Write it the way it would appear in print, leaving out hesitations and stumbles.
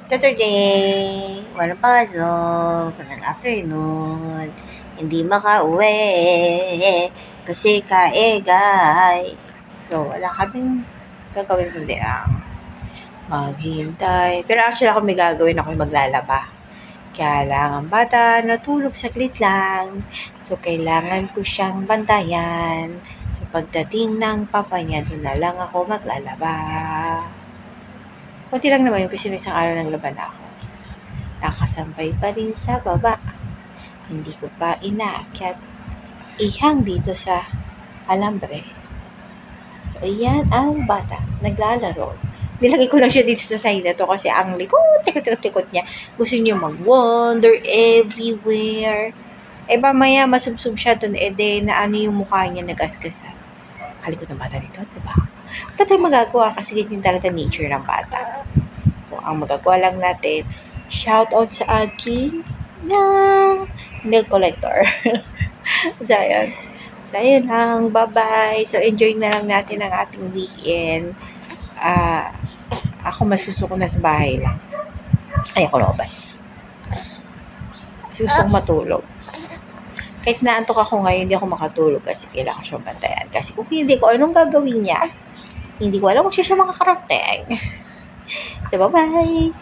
Saturday, walang pasok, walang afternoon, hindi makauwi, kasi kaegay. So, wala kaming gagawin kundi maghintay. Pero actually ako may gagawin, ako maglalaba. Kaya lang ang bata natulog saglit lang. So, kailangan ko siyang bantayan. So, pagdating ng papa niya, doon na lang ako maglalaba. Kunti lang naman yung kasi isang araw ng laban ako. Nakasampay pa rin sa baba. Hindi ko pa inaakyat. Ihang dito sa alambre. So, ayan ang bata. Naglalaro. Nilagay ko lang siya dito sa side na to kasi ang likot niya. Gusto niyo mag-wander everywhere. Eh, mamaya masubsob siya dun, na ano yung mukha niya nagasgasan. Kalikot ng bata nito, diba? Wala tayong magagawa kasi ganyan talaga nature ng bata. So, ang magagawa lang natin, shout out sa aking nail collector. So, ayun. So, ayun lang. Bye-bye. So, enjoy na lang natin ang ating weekend. Ako masusuko na sa bahay lang. Ayoko lumabas. Gusto kong matulog. Kahit naantok ako ngayon, hindi ako makatulog kasi kailangan siyang bantayan. Kasi kung hindi ko anong gagawin niya, hindi ko alam kung siya makakarating. So, bye-bye!